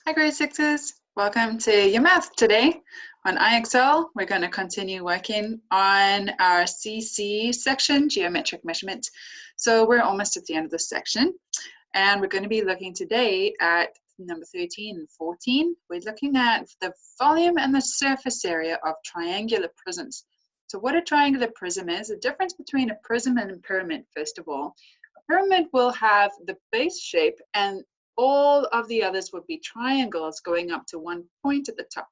Hi grade sixes, welcome to your math today. On IXL, we're going to continue working on our CC section, geometric measurement. So we're almost at the end of this section and we're going to be looking today at number 13 and 14. We're looking at the volume and the surface area of triangular prisms. So what a triangular prism is, the difference between a prism and a pyramid, first of all. A pyramid will have the base shape and all of the others would be triangles going up to one point at the top,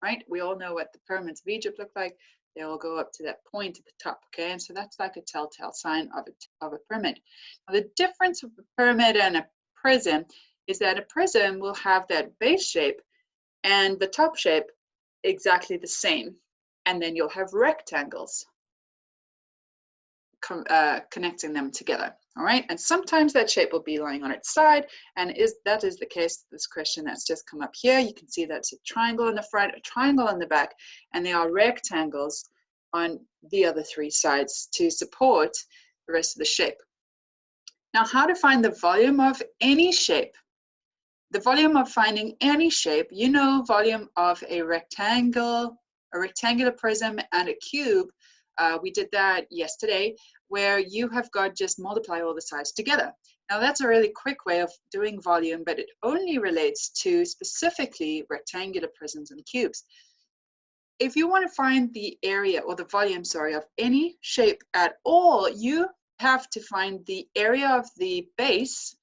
right? We all know what the pyramids of Egypt look like. They all go up to that point at the top, okay? And so that's like a telltale sign of a pyramid. Now, the difference of a pyramid and a prism is that a prism will have that base shape and the top shape exactly the same. And then you'll have rectangles connecting them together. All right, and sometimes that shape will be lying on its side, and that is the case of this question that's just come up here. You can see that's a triangle in the front, a triangle in the back, and there are rectangles on the other three sides to support the rest of the shape. Now, how to find the volume of any shape? The volume of finding any shape, you know, volume of a rectangular prism and a cube. We did that yesterday, where you have got just multiply all the sides together. Now that's a really quick way of doing volume, but it only relates to specifically rectangular prisms and cubes. If you want to find the area or the volume, sorry, of any shape at all, you have to find the area of the base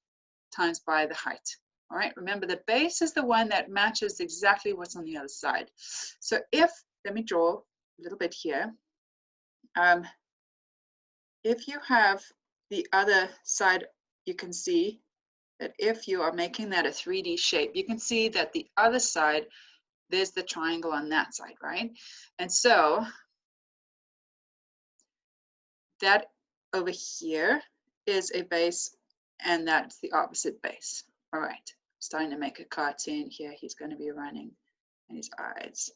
times by the height. All right, remember the base is the one that matches exactly what's on the other side. So let me draw a little bit here. If you have the other side, you can see that if you are making that a 3D shape, you can see that the other side, there's the triangle on that side, right? And so that over here is a base, and that's the opposite base. All right, starting to make a cartoon here. He's going to be running, and his eyes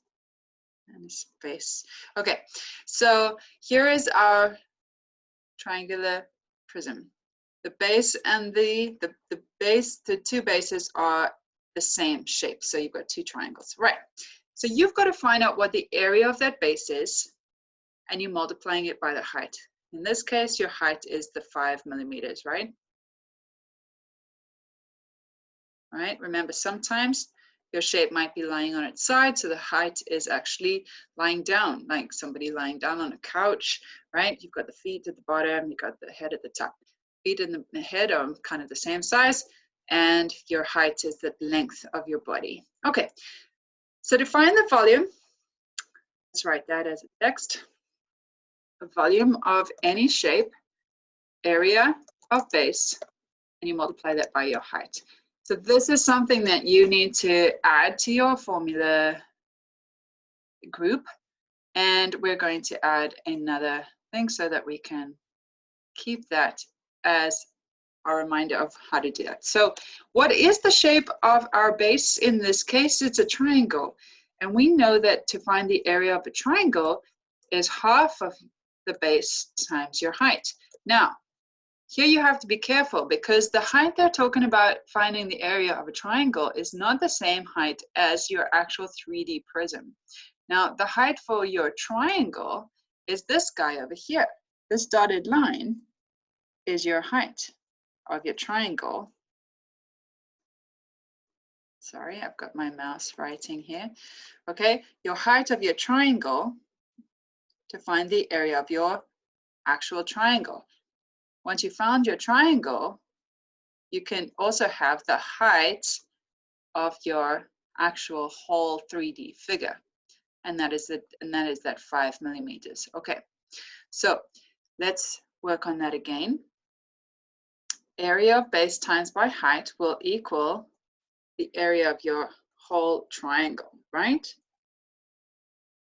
and his face. Okay, so here is our triangular prism. The base and the two bases are the same shape. So you've got two triangles, right? So you've got to find out what the area of that base is, and you're multiplying it by the height. In this case, your height is the 5 millimeters, right? All right, remember sometimes your shape might be lying on its side, so the height is actually lying down, like somebody lying down on a couch, right? You've got the feet at the bottom, you've got the head at the top. Feet and the head are kind of the same size, and your height is the length of your body. Okay, so to find the volume, let's write that as a text. The volume of any shape, area of base, and you multiply that by your height. So this is something that you need to add to your formula group. And we're going to add another thing so that we can keep that as a reminder of how to do that. So what is the shape of our base? In this case, it's a triangle. And we know that to find the area of a triangle is half of the base times your height. Now, here you have to be careful because the height they're talking about finding the area of a triangle is not the same height as your actual 3D prism. Now, the height for your triangle is this guy over here. This dotted line is your height of your triangle. Sorry, I've got my mouse writing here. Okay, your height of your triangle to find the area of your actual triangle. Once you found your triangle, you can also have the height of your actual whole 3D figure. And that is that 5 millimeters. Okay, so let's work on that again. Area of base times by height will equal the area of your whole triangle, right?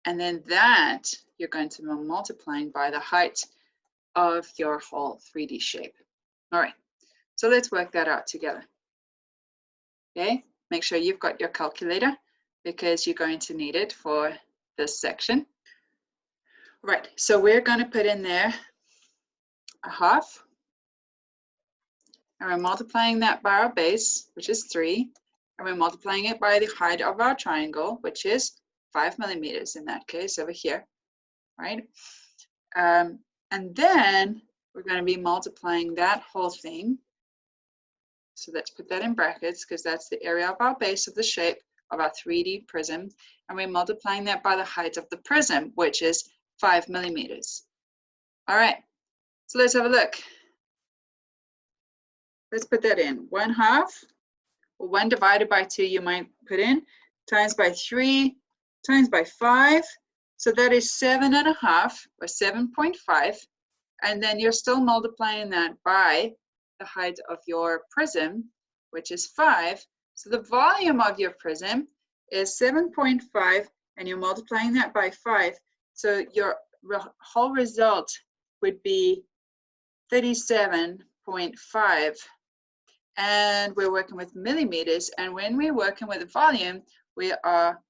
And then that you're going to be multiplying by the height of your whole 3D shape. All right, so let's work that out together. Okay, make sure you've got your calculator because you're going to need it for this section. All right, so we're going to put in there a half, and we're multiplying that by our base, which is 3, and we're multiplying it by the height of our triangle, which is 5 millimeters in that case over here, right? And then we're going to be multiplying that whole thing. So let's put that in brackets because that's the area of our base of the shape of our 3D prism. And we're multiplying that by the height of the prism, which is 5 millimeters. All right, so let's have a look. Let's put that in. 1/2, or 1 divided by 2 you might put in, times by 3, times by 5. So that is 7.5 or 7.5. And then you're still multiplying that by the height of your prism, which is 5. So the volume of your prism is 7.5, and you're multiplying that by 5. So your whole result would be 37.5. And we're working with millimeters. And when we're working with volume, we are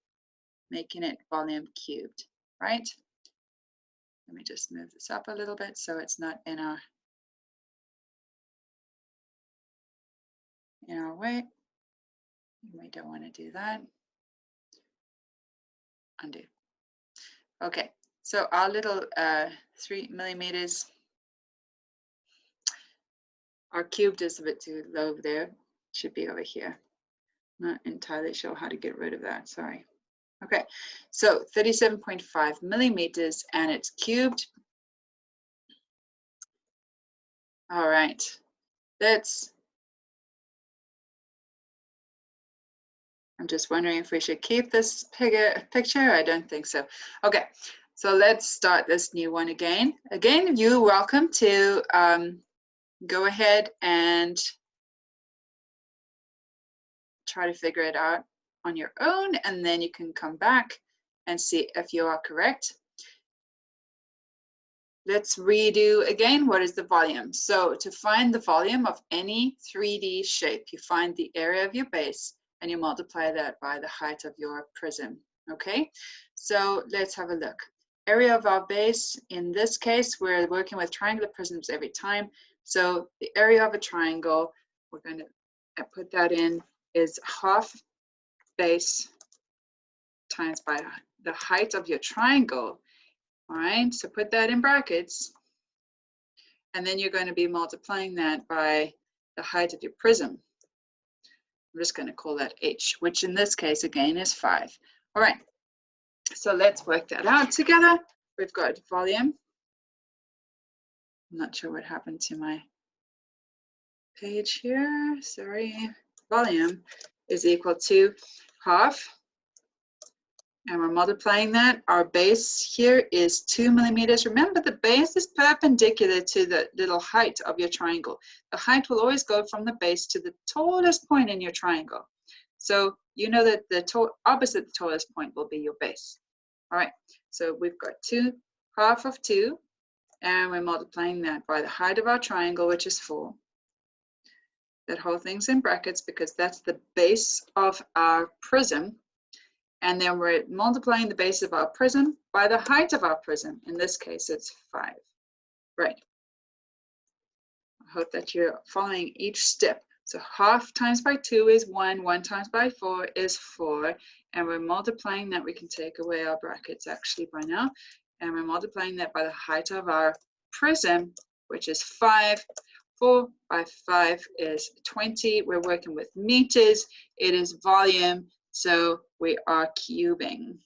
making it volume cubed, right? Let me just move this up a little bit so it's not in our way. We don't want to do that. Undo. Okay, so our little 3 millimeters, our cubed is a bit too low there. Should be over here. Not entirely sure how to get rid of that, sorry. Okay, so 37.5 millimeters, and it's cubed. All right, I'm just wondering if we should keep this picture. I don't think so. Okay, so let's start this new one again. Again, you're welcome to go ahead and try to figure it out on your own, and then you can come back and see if you are correct. Let's redo again. What is the volume? So to find the volume of any 3D shape, you find the area of your base and you multiply that by the height of your prism. Okay, so let's have a look. Area of our base, in this case, we're working with triangular prisms every time. So the area of a triangle, we're going to put that in, is 1/2 base times by the height of your triangle. All right, so put that in brackets. And then you're going to be multiplying that by the height of your prism. I'm just going to call that h, which in this case, again, is 5. All right, so let's work that out together. We've got volume. I'm not sure what happened to my page here. Sorry. Volume is equal to 1/2. And we're multiplying that. Our base here is 2 millimeters. Remember, the base is perpendicular to the little height of your triangle. The height will always go from the base to the tallest point in your triangle. So you know that the opposite the tallest point will be your base. All right, so we've got 1/2 of 2, and we're multiplying that by the height of our triangle, which is 4. That whole thing's in brackets because that's the base of our prism. And then we're multiplying the base of our prism by the height of our prism. In this case, it's 5. Right. I hope that you're following each step. So 1/2 times by 2 is 1. 1 times by 4 is 4. And we're multiplying that. We can take away our brackets actually by now. And we're multiplying that by the height of our prism, which is 5. 4 by 5 is 20. We're working with meters. It is volume. So we are cubing,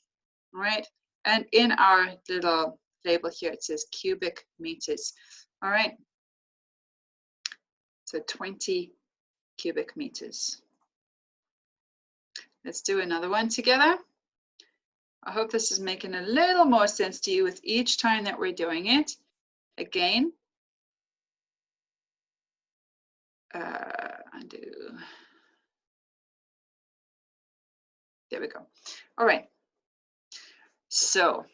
all right? And in our little label here, it says cubic meters, all right? So 20 cubic meters. Let's do another one together. I hope this is making a little more sense to you with each time that we're doing it. Again, undo. There we go. All right. So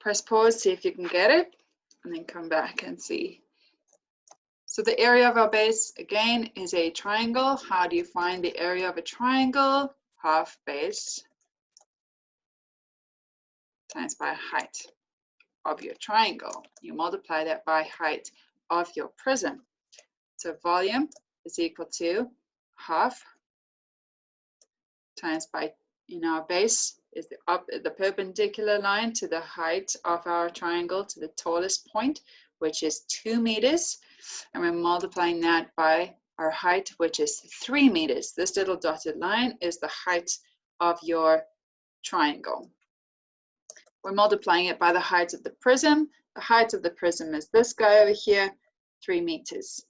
press pause, see if you can get it, and then come back and see. So the area of our base, again, is a triangle. How do you find the area of a triangle? 1/2 base times by height of your triangle. You multiply that by height of your prism. So volume is equal to 1/2 times by, in our base, is the perpendicular line to the height of our triangle to the tallest point, which is 2 meters. And we're multiplying that by our height, which is 3 meters. This little dotted line is the height of your triangle. We're multiplying it by the height of the prism. The height of the prism is this guy over here, 3 meters.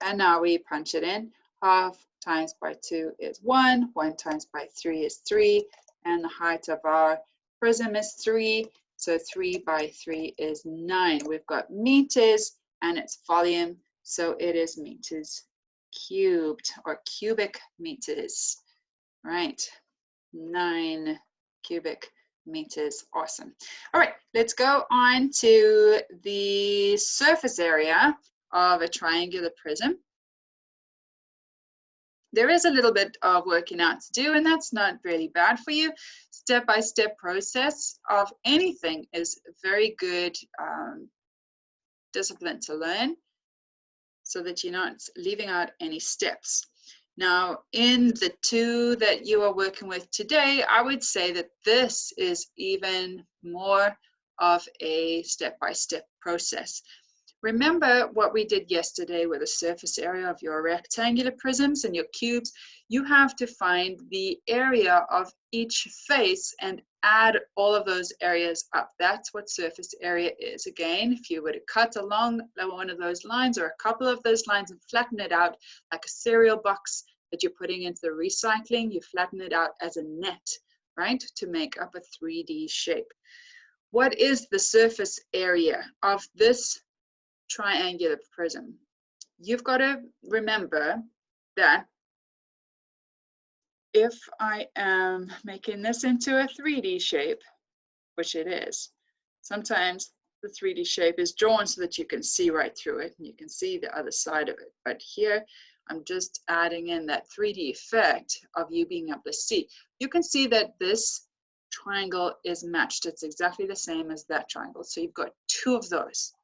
And now we punch it in. Half times by 2 is 1. 1 times by 3 is 3. And the height of our prism is 3. So 3 by 3 is 9. We've got meters and its volume. So it is meters cubed or cubic meters. Right. 9 cubic meters. Awesome. All right, let's go on to the surface area of a triangular prism. There is a little bit of working out to do, and that's not really bad for you. Step-by-step process of anything is very good discipline to learn so that you're not leaving out any steps. Now, in the 2 that you are working with today, I would say that this is even more of a step-by-step process. Remember what we did yesterday with the surface area of your rectangular prisms and your cubes. You have to find the area of each face and add all of those areas up. That's what surface area is. Again, if you were to cut along one of those lines or a couple of those lines and flatten it out like a cereal box that you're putting into the recycling, you flatten it out as a net, right, to make up a 3D shape. What is the surface area of this triangular prism? You've got to remember that if I am making this into a 3D shape, which it is, sometimes the 3D shape is drawn so that you can see right through it and you can see the other side of it. But here, I'm just adding in that 3D effect of you being able to see. You can see that this triangle is matched. It's exactly the same as that triangle. So you've got 2 of those.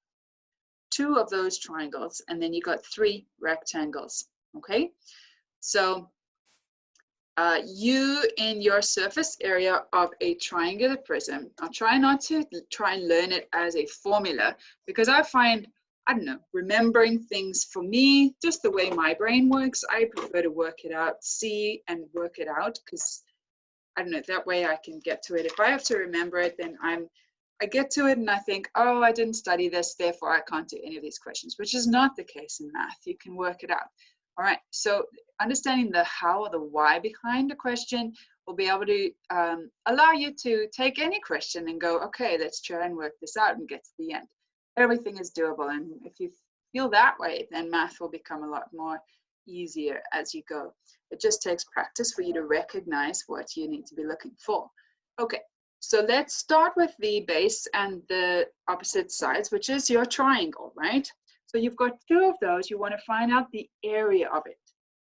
2 of those triangles, and then you got 3 rectangles. Okay, so you in your surface area of a triangular prism, I'll try not to try and learn it as a formula, because I find, I don't know, remembering things for me, just the way my brain works, I prefer to work it out, see and work it out, because I don't know, that way I can get to it. If I have to remember it, then I get to it and I think, oh, I didn't study this, therefore I can't do any of these questions, which is not the case in math. You can work it out. All right, so understanding the how or the why behind a question will be able to allow you to take any question and go, okay, let's try and work this out and get to the end. Everything is doable, and if you feel that way, then math will become a lot more easier as you go. It just takes practice for you to recognize what you need to be looking for. Okay. So let's start with the base and the opposite sides, which is your triangle, right? So you've got 2 of those. You want to find out the area of it.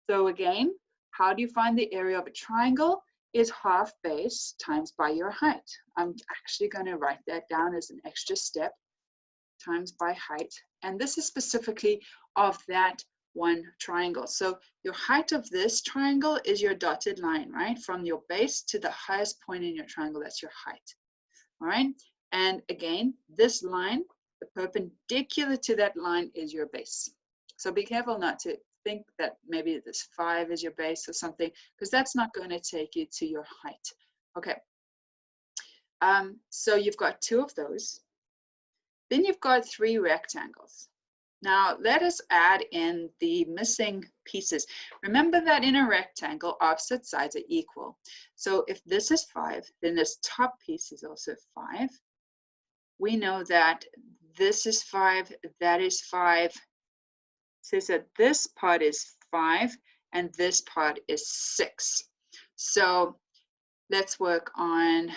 So again, how do you find the area of a triangle? Is half base times by your height. I'm actually going to write that down as an extra step, times by height. And this is specifically of that one triangle. So your height of this triangle is your dotted line, right? From your base to the highest point in your triangle, that's your height. All right. And again, this line, the perpendicular to that line is your base. So be careful not to think that maybe this 5 is your base or something, because that's not going to take you to your height. Okay. So you've got 2 of those. Then you've got 3 rectangles. Now let us add in the missing pieces. Remember that in a rectangle, opposite sides are equal. So if this is 5, then this top piece is also 5. We know that this is 5, that is 5. It says that this part is 5 and this part is 6. So let's work on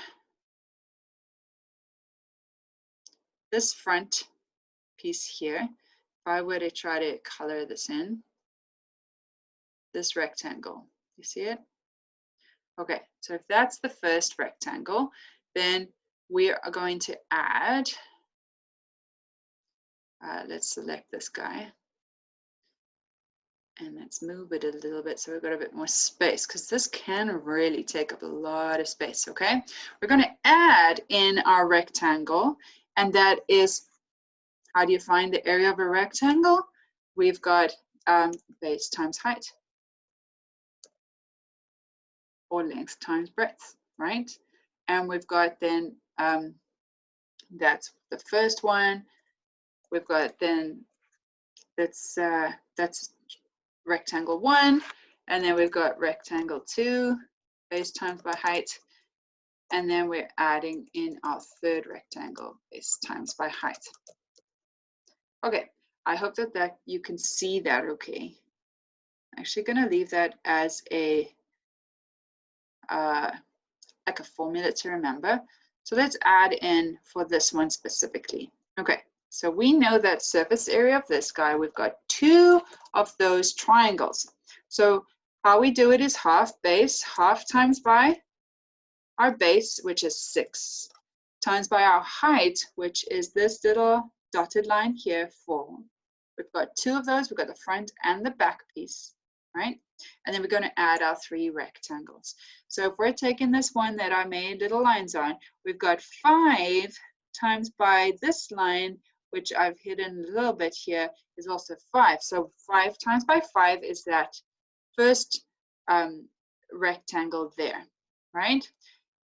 this front piece here. If I were to try to color this in, this rectangle, you see it? Okay, so if that's the first rectangle, then we are going to add, let's select this guy. And let's move it a little bit so we've got a bit more space, because this can really take up a lot of space, okay? We're going to add in our rectangle, and that is, how do you find the area of a rectangle? We've got base times height, or length times breadth, right? And we've got then, that's the first one. We've got then, that's rectangle 1, and then we've got rectangle 2, base times by height, and then we're adding in our third rectangle, base times by height. Okay, I hope that you can see that okay. I'm actually going to leave that as a like a formula to remember. So let's add in for this one specifically. Okay, so we know that surface area of this guy, we've got 2 of those triangles. So how we do it is half base, half times by our base, which is 6, times by our height, which is this little dotted line here, 4. We've got 2 of those, we've got the front and the back piece, right? And then we're going to add our 3 rectangles. So if we're taking this one that I made little lines on, we've got 5 times by this line, which I've hidden a little bit here, is also 5. So 5 times by 5 is that first rectangle there, right?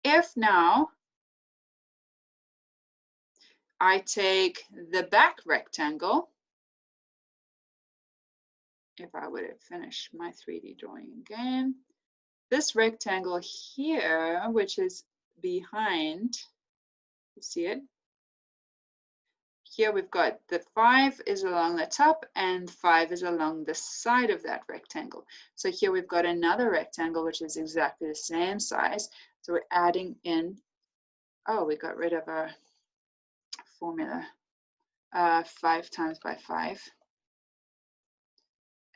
If now I take the back rectangle, if I would have finished my 3D drawing again, this rectangle here, which is behind, you see it? Here we've got the 5 is along the top and 5 is along the side of that rectangle. So here we've got another rectangle, which is exactly the same size. So we're adding in, oh, we got rid of our formula, 5 times by 5.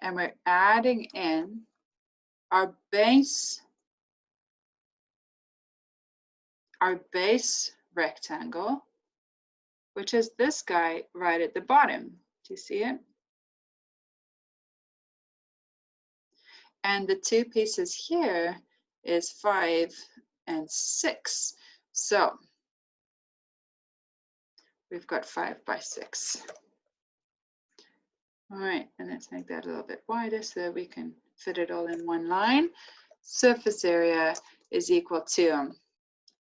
And we're adding in our base rectangle, which is this guy right at the bottom. Do you see it? And the 2 pieces here is 5 and 6. So we've got 5 by 6. All right, and let's make that a little bit wider so that we can fit it all in one line. Surface area is equal to,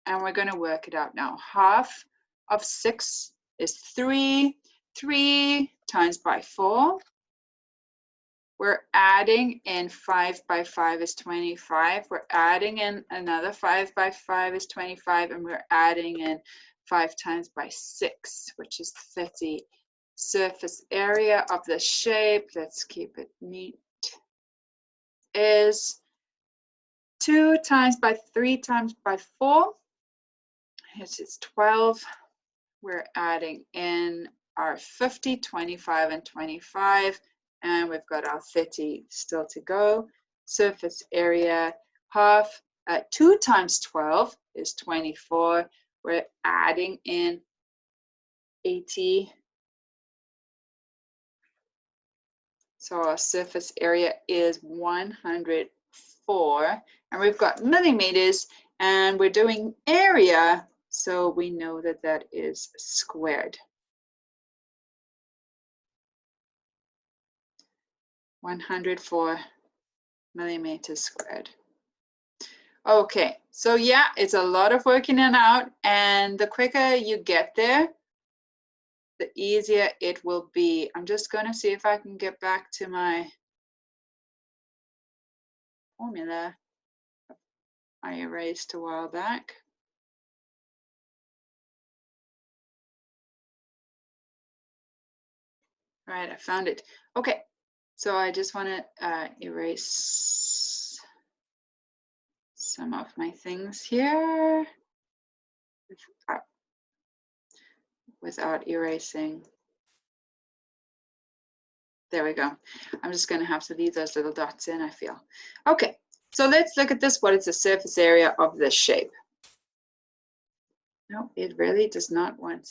and we're going to work it out now. Half of 6 is 3. 3 times by 4. We're adding in 5 by 5 is 25. We're adding in another 5 by 5 is 25. And we're adding in 5 times by 6, which is 30. Surface area of the shape, let's keep it neat, is 2 times by 3 times by 4. This is 12. We're adding in our 50, 25, and 25. And we've got our 30 still to go. Surface area, half, 2 times 12 is 24. We're adding in 80. So our surface area is 104. And we've got millimeters, and we're doing area, so we know that that is squared. 104 millimeters squared. Okay, so yeah, it's a lot of working it out, and the quicker you get there, the easier it will be. I'm just going to see if I can get back to my formula I erased a while back. All right, I found it. Okay, so I just want to erase some of my things here without erasing. There we go. I'm just going to have to leave those little dots in, I feel. Okay, so let's look at this. What is the surface area of this shape? No, it really does not want.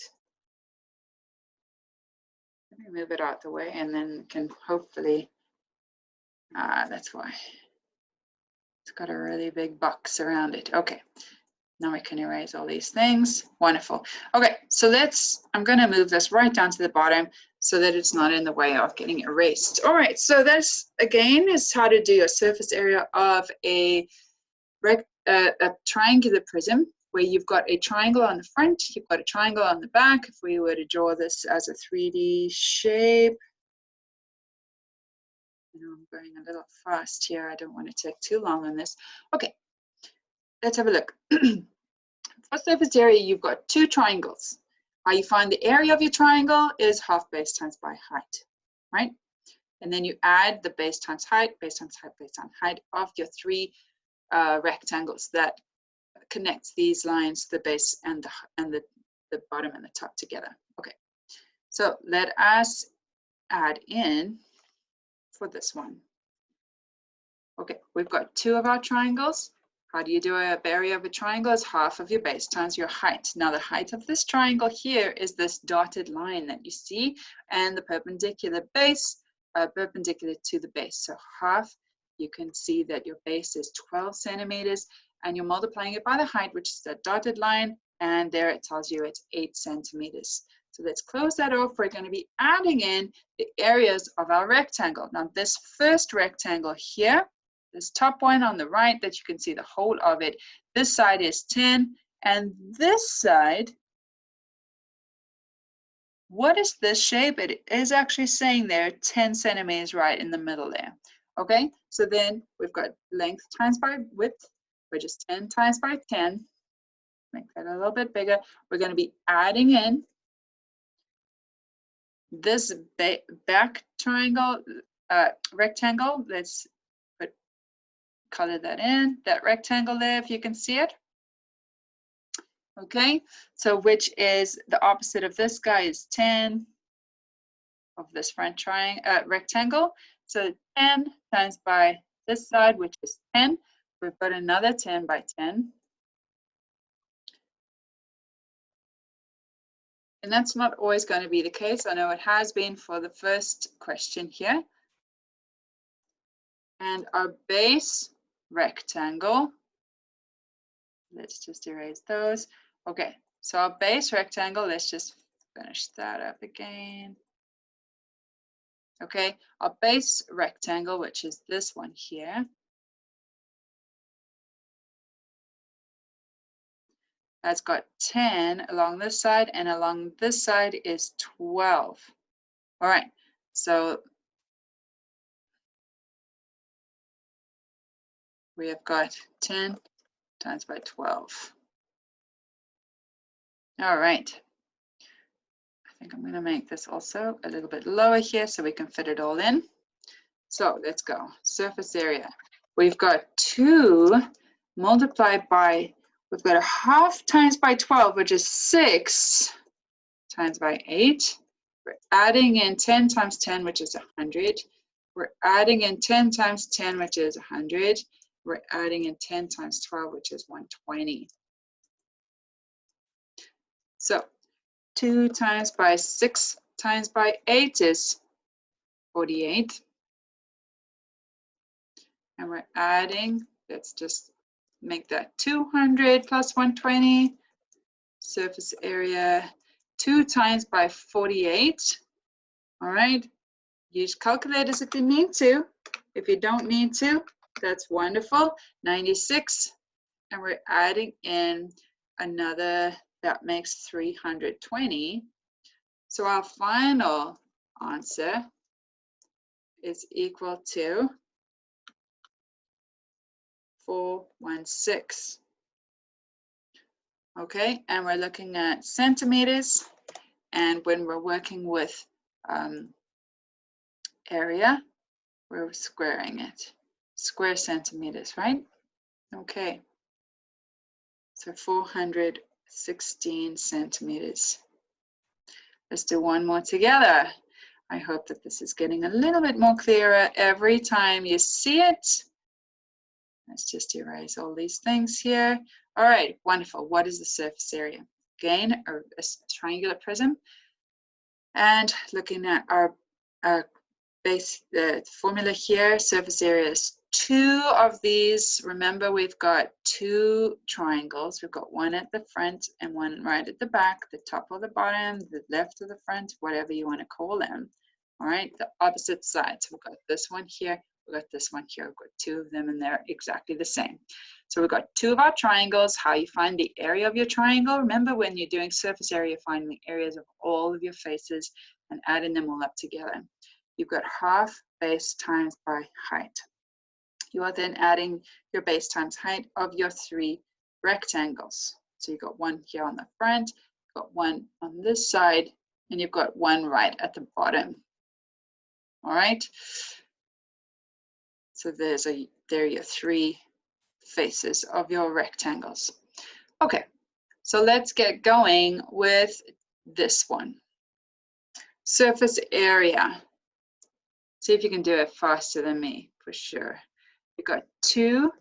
Let me move it out the way, and then can hopefully That's why. It's got a really big box around it. Okay. Now we can erase all these things. Wonderful. Okay, so I'm going to move this right down to the bottom so that it's not in the way of getting erased. All right, so that's, again, is how to do a surface area of a triangular prism, where you've got a triangle on the front, you've got a triangle on the back. If we were to draw this as a 3D shape, I'm going a little fast here. I don't want to take too long on this. Okay, let's have a look. For surface area, you've got two triangles. How you find the area of your triangle is half base times by height, right? And then you add the base times height, base times height, base times height of your three rectangles that connects these lines, the base and the bottom and the top together. Okay, so let us add in for this one. Okay, we've got two of our triangles. How do you do a area of a triangle? It's half of your base times your height. Now the height of this triangle here is this dotted line that you see, and the perpendicular base, perpendicular to the base. So half, you can see that your base is 12 centimeters, and you're multiplying it by the height, which is the dotted line, and there it tells you it's 8 centimeters. So let's close that off. We're going to be adding in the areas of our rectangle. Now this first rectangle here, this top one on the right that you can see the whole of it, this side is 10, and this side, what is this shape? It is actually saying there 10 centimeters right in the middle there. Okay, so then we've got length times by width, which is 10 times by 10. Make that a little bit bigger. We're going to be adding in this back triangle, rectangle. Let's color that in, that rectangle there, if you can see it. Okay, so which is the opposite of this guy is 10 of this front rectangle. So 10 times by this side, which is 10. We've got another 10 by 10. And that's not always going to be the case. I know it has been for the first question here. And our base rectangle, let's just erase those. Okay, so our base rectangle, let's just finish that up again. Okay, our base rectangle, which is this one here, that's got 10 along this side, and along this side is 12. All right, so we have got 10 times by 12. All right. I think I'm going to make this also a little bit lower here so we can fit it all in. So let's go. Surface area. We've got 2 multiplied by, we've got a half times by 12, which is 6 times by 8. We're adding in 10 times 10, which is 100. We're adding in 10 times 10, which is 100. We're adding in 10 times 12, which is 120. So 2 times by 6 times by 8 is 48. And we're adding, let's just make that 200 plus 120. Surface area, 2 times by 48. All right. Use calculators if you need to. If you don't need to, that's wonderful. 96. And we're adding in another, that makes 320. So our final answer is equal to 416. Okay, and we're looking at centimeters. And when we're working with area, we're squaring it. Square centimeters, right? Okay. So 416 centimeters. Let's do one more together. I hope that this is getting a little bit more clearer every time you see it. Let's just erase all these things here. All right, wonderful. What is the surface area? Again, a triangular prism. And looking at our the formula here, surface area is 2 of these. Remember, we've got 2 triangles. We've got one at the front and one right at the back, the top or the bottom, the left or the front, whatever you want to call them. All right, the opposite sides. We've got this one here, we've got this one here. We've got 2 of them and they're exactly the same. So we've got 2 of our triangles. How you find the area of your triangle? Remember, when you're doing surface area, find the areas of all of your faces and adding them all up together. You've got half base times by height. You are then adding your base times height of your 3 rectangles. So you've got one here on the front, you've got one on this side, and you've got one right at the bottom. All right. So there are your 3 faces of your rectangles. Okay, so let's get going with this one. Surface area. See if you can do it faster than me, for sure. You've got 2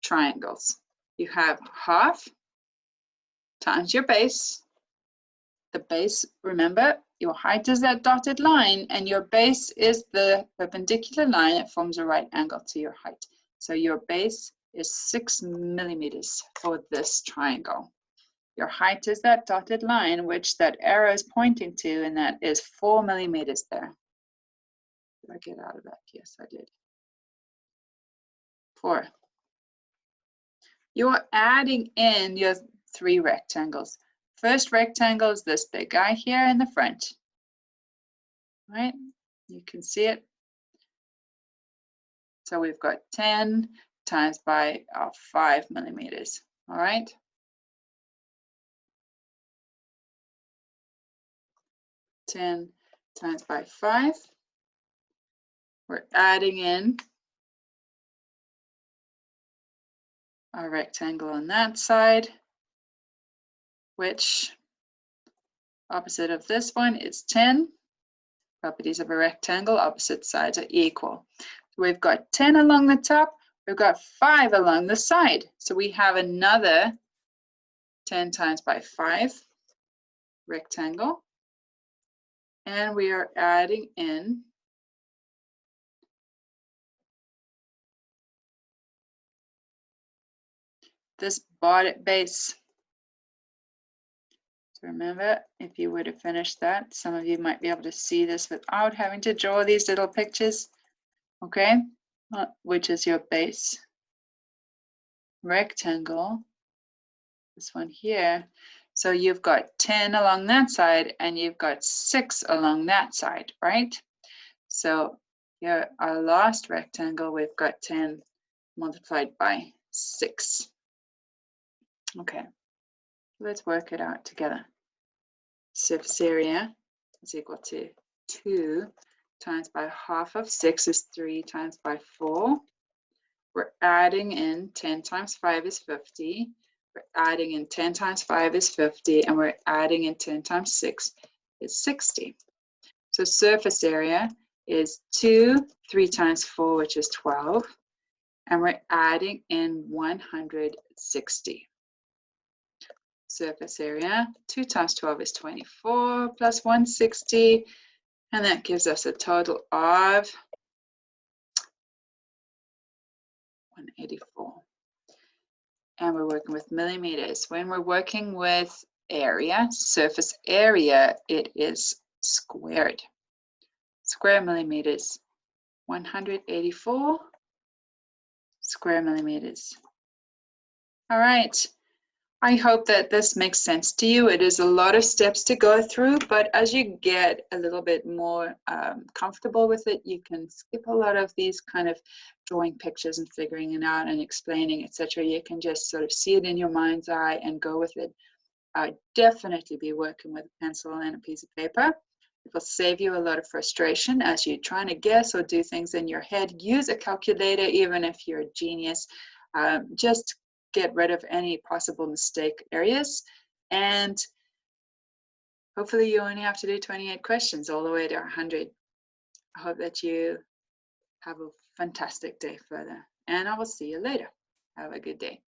triangles. You have half times your base. The base, remember, your height is that dotted line, and your base is the perpendicular line that forms a right angle to your height. So your base is 6 millimeters for this triangle. Your height is that dotted line, which that arrow is pointing to, and that is 4 millimeters there. Did I get out of that? Yes, I did. 4. You're adding in your 3 rectangles. First rectangle is this big guy here in the front. Right? You can see it. So we've got 10 times by 5 millimeters. All right? Ten times by 5. We're adding in our rectangle on that side, which opposite of this one is 10. Properties of a rectangle, opposite sides are equal. So we've got 10 along the top, we've got 5 along the side. So we have another 10 times by 5 rectangle. And we are adding in this base. So remember, if you were to finish that, some of you might be able to see this without having to draw these little pictures, okay? Which is your base rectangle, this one here. So you've got 10 along that side and you've got 6 along that side, right? So here, our last rectangle, we've got 10 multiplied by 6. Okay, let's work it out together. Surface area is equal to 2 times by half of 6 is 3 times by 4. We're adding in 10 times 5 is 50. We're adding in 10 times 5 is 50, and we're adding in 10 times 6 is 60. So surface area is 2, 3 times 4, which is 12, and we're adding in 160. Surface area, 2 times 12 is 24, plus 160, and that gives us a total of 184. And we're working with millimeters. When we're working with area, surface area, it is squared. Square millimeters, 184 square millimeters. All right. I hope that this makes sense to you. It is a lot of steps to go through, but as you get a little bit more comfortable with it, you can skip a lot of these kind of drawing pictures and figuring it out and explaining, etc. You can just sort of see it in your mind's eye and go with it. Definitely be working with a pencil and a piece of paper. It will save you a lot of frustration as you're trying to guess or do things in your head. Use a calculator, even if you're a genius. Just get rid of any possible mistake areas, and hopefully you only have to do 28 questions all the way to 100. I hope that you have a fantastic day further, and I will see you later. Have a good day.